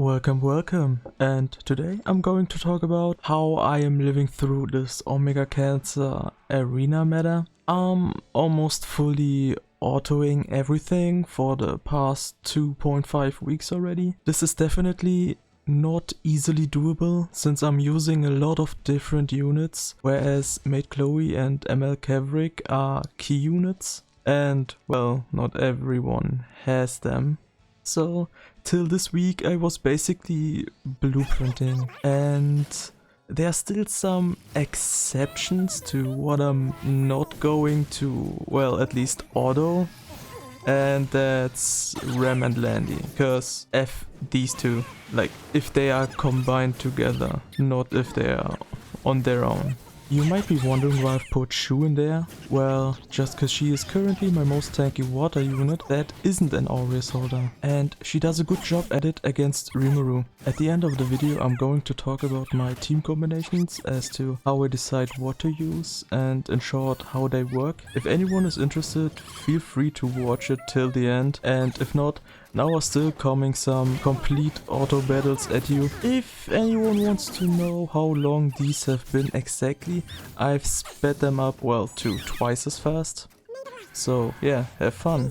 Welcome, and today I'm going to talk about how I am living through this Omega Cancer arena meta. I'm almost fully autoing everything for the past 2.5 weeks already. This is definitely not easily doable since I'm using a lot of different units, whereas Mate Chloe and ML Kawerik are key units, and well, not everyone has them. So till this week I was basically blueprinting, and there are still some exceptions to what I'm not going to, well, at least auto, and that's Rem and Landy, cause F these two, like if they are combined together, not if they are on their own. You might be wondering why I've put Shu in there. Well, just cause she is currently my most tanky water unit that isn't an Aureus holder, and she does a good job at it against Rimuru. At the end of the video I'm going to talk about my team combinations as to how I decide what to use and in short how they work. If anyone is interested, feel free to watch it till the end, and if not, now are still coming some complete auto battles at you. If anyone wants to know how long these have been exactly, I've sped them up, well, to twice as fast. So yeah, have fun.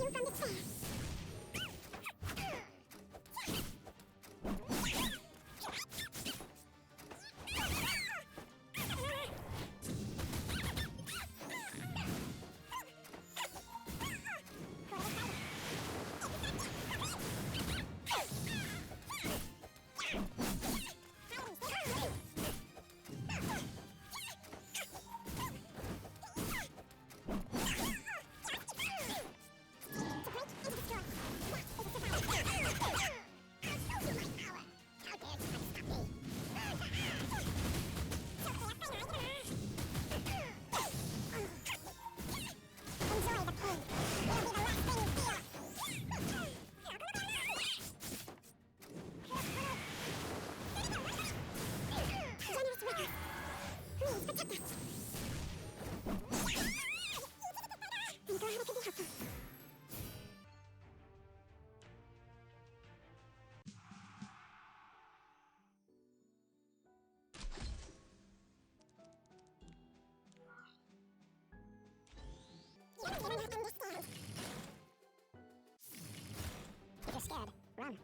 If you're scared, run.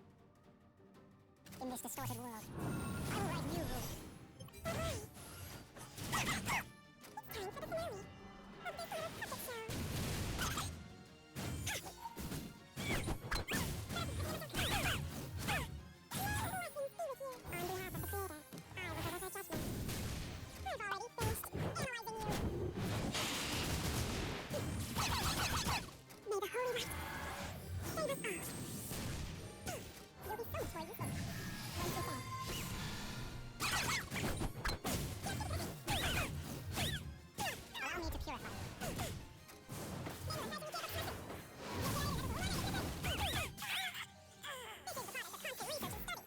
In this distorted world, I will write new rules. Time for the finale of this little puppet show. On behalf of the creator, I will deliver judgment. I've already finished analyzing you. May the holy light save us all. You'll be so much more useful once you're dead. Allow me to purify you. This is the product of constant research and study.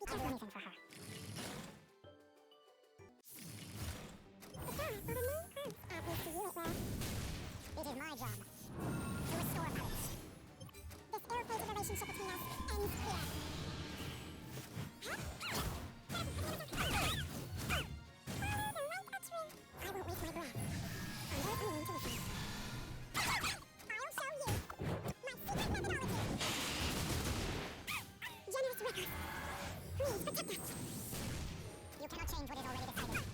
You can't do anything for her. The star will remain close, at least to you it will. It is my job to restore balance. This ill-fated relationship between us ends here. Follow the right archery. I won't waste my breath. Under unknown to listen. I'll show you my secret methodology. Generous record. Please protect us. You cannot change what is already decided.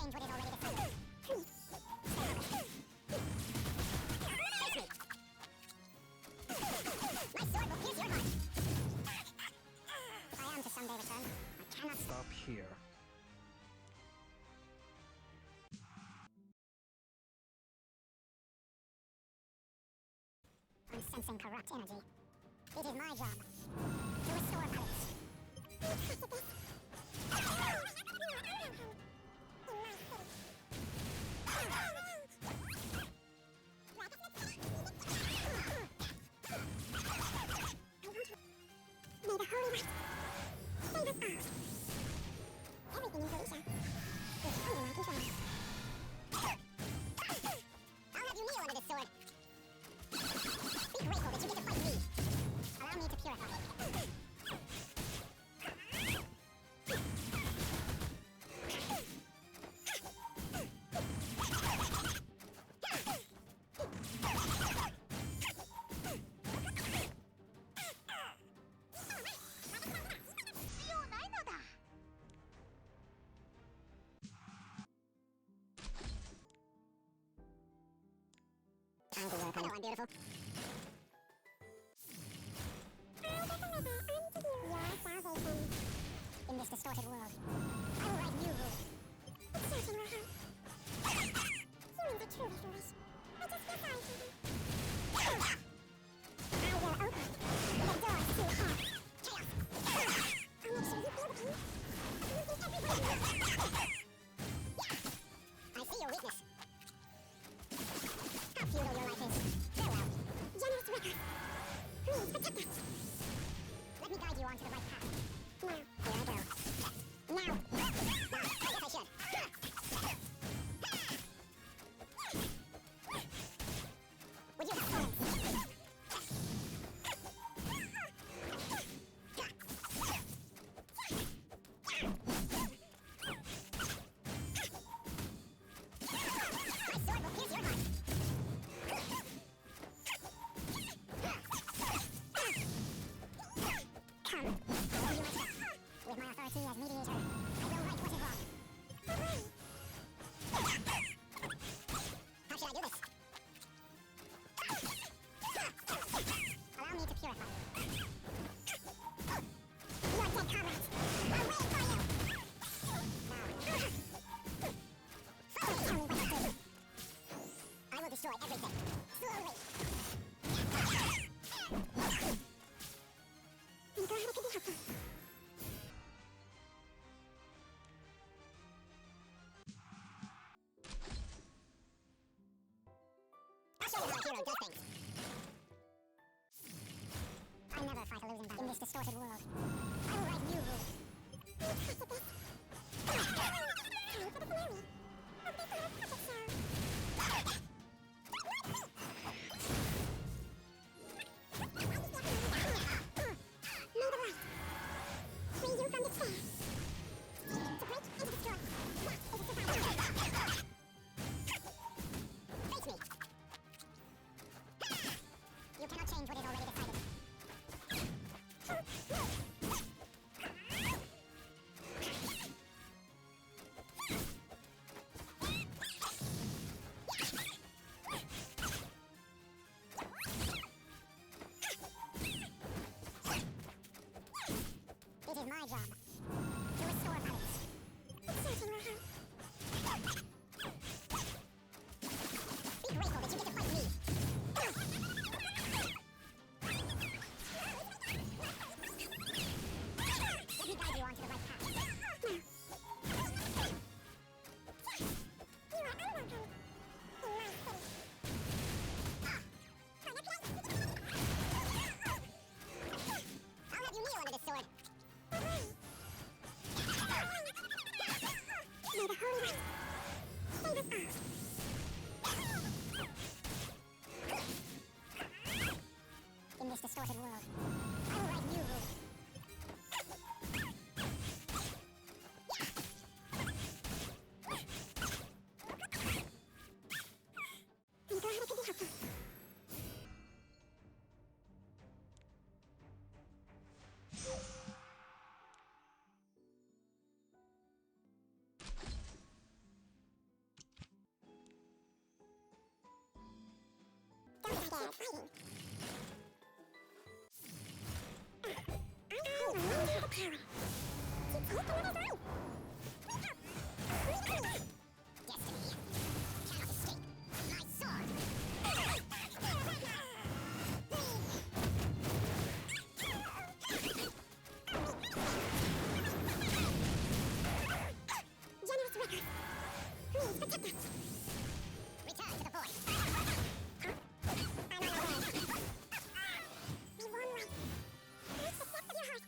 change what is already decided. Face me. My sword will pierce your heart. If I am to someday return, I cannot Stop here. I'm sensing corrupt energy. It is my job to restore balance. May the holy light save us all. Everything in Felicia is under my control. I'll have you kneel under this sword. Be grateful that you get to fight me. Allow me to purify you. Hello, I'm beautiful. Your salvation. In this distorted world, I will write new rules. It's searching my heart. Humans are truly foolish. I just feel sorry for them. I will open the doors to hell. Chaos. I'll make sure you feel the pain. Losing everybody. I see your weakness. How futile your life is. Farewell. Generous record. Please protect us. Let me guide you onto the right path. Now, here I go. Now. I guess I should. Would you have fun? My sword will pierce your heart. Come, I'll give you my stuff. With my authority as mediator, I will right what is wrong. How should I do this? Allow me to purify you. Your dead comrades are waiting for you! Now, follow me, tell me what to do. I will destroy everything, slowly. I'm glad I could be helpful. I'll show you how a hero does things. I never fight a losing battle in this distorted world. I will write new rules. Time for the finale of this little puppet show. May the light free you from despair. To break and to destroy. That is a survival. Face me. You cannot change what is already decided. It is my job to restore balance. It's searching my heart. Be grateful that you get to fight me. Let me guide you onto the right path. You are unwelcome in my city. I'll have you kneel under this sword. May the holy light save us all. In this distorted world, I will write new rules. I'm glad I could be helpful. fighting. I remember the power. Keep hope another time. Wake up! Destiny cannot escape my sword. Generous record. Please protect us. Return to the voice. Huh? I'm on my way. Be one right. Reach the depth of your heart.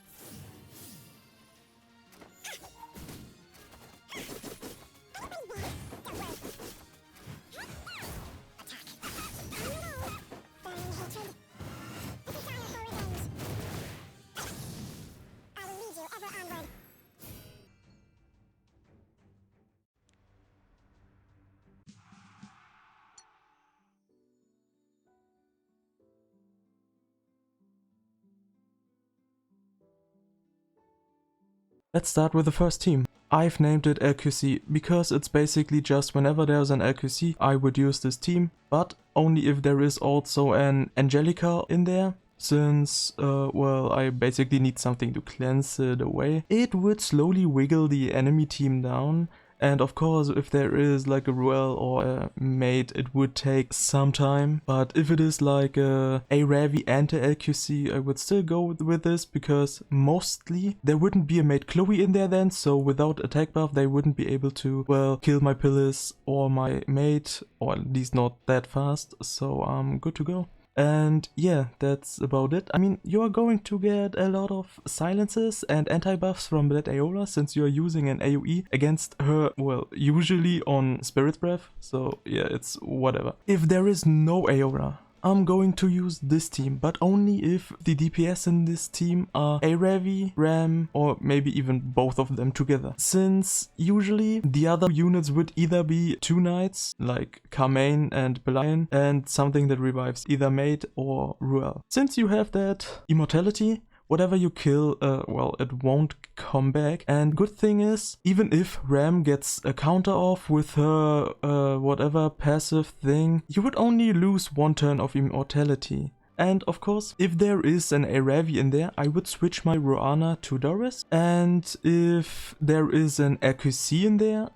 Let's start with the first team. I've named it LQC because it's basically just whenever there's an LQC I would use this team, but only if there is also an Angelica in there. Since, well, I basically need something to cleanse it away. It would slowly wiggle the enemy team down. And of course, if there is like a Ruel or a mate, it would take some time. But if it is like a Ravi and a LQC, I would still go with this because mostly there wouldn't be a mate Chloe in there then. So without attack buff, they wouldn't be able to, well, kill my pillars or my mate, or at least not that fast. So I'm good to go. And yeah, that's about it. I mean, you are going to get a lot of silences and anti-buffs from that Aola since you are using an AoE against her, well, usually on Spirit Breath. So yeah, it's whatever. If there is no Aola, I'm going to use this team, but only if the DPS in this team are Ravi, Rem, or maybe even both of them together. Since usually the other units would either be 2 knights, like Carmaine and Belian, and something that revives either Mate or Ruel. Since you have that immortality, whatever you kill, well, it won't come back. And good thing is, even if Ram gets a counter off with her whatever passive thing, you would only lose 1 turn of immortality. And of course, if there is an Aravi in there, I would switch my Roana to Doris. And if there is an AQC in there,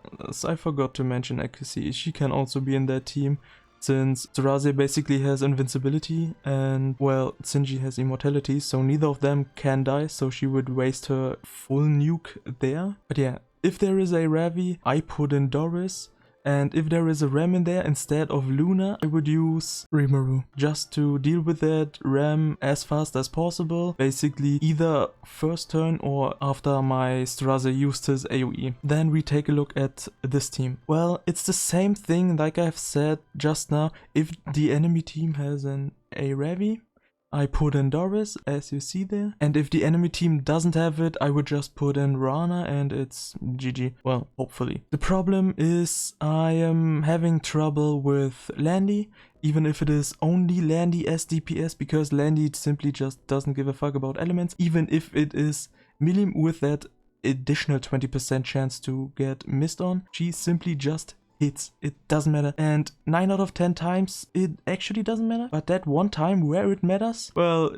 I forgot to mention AQC, she can also be in that team. Since Taraze basically has invincibility and, well, Sinji has immortality, so neither of them can die, so she would waste her full nuke there. But yeah, if there is a Ravi, I put in Doris. And if there is a Rem in there, instead of Luna, I would use Rimuru. Just to deal with that Rem as fast as possible. Basically either first turn or after my Straza used his AoE. Then we take a look at this team. Well, it's the same thing like I've said just now. If the enemy team has an Aravi, I put in Doris, as you see there. And if the enemy team doesn't have it, I would just put in Rana and it's GG. Well, hopefully. The problem is I am having trouble with Landy, even if it is only Landy as DPS, because Landy simply just doesn't give a fuck about elements, even if it is Milim with that additional 20% chance to get missed on. She simply just hits. It doesn't matter. And 9 out of 10 times it actually doesn't matter. But that one time where it matters, well,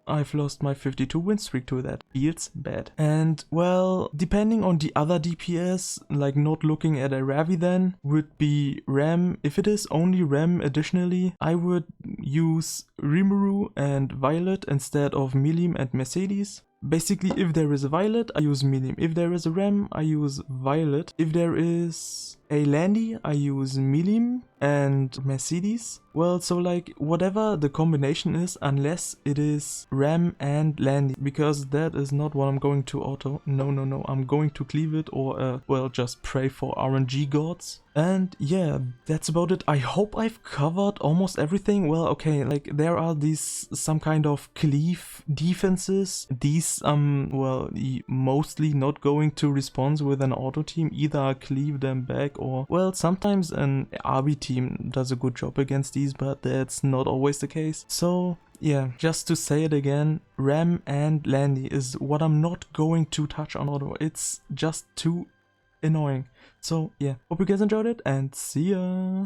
I've lost my 52 win streak to that. Feels bad. And well, depending on the other DPS, like not looking at a Ravi then, would be Rem. If it is only Rem additionally, I would use Rimuru and Violet instead of Milim and Mercedes. Basically, if there is a Violet, I use Milim. If there is a Rem, I use Violet. If there is a Landy, I use Milim and Mercedes. Well, so like whatever the combination is, unless it is Rem and Landy, because that is not what I'm going to auto. No, I'm going to cleave it or well, just pray for RNG gods. And yeah, that's about it. I hope I've covered almost everything. Well, okay, like there are these some kind of cleave defenses. These well, mostly not going to respond with an auto team. Either I cleave them back or, well, sometimes an RB team does a good job against these, but that's not always the case. So yeah, just to say it again, Rem and Landy is what I'm not going to touch on auto. It's just too annoying. So yeah, hope you guys enjoyed it and see ya!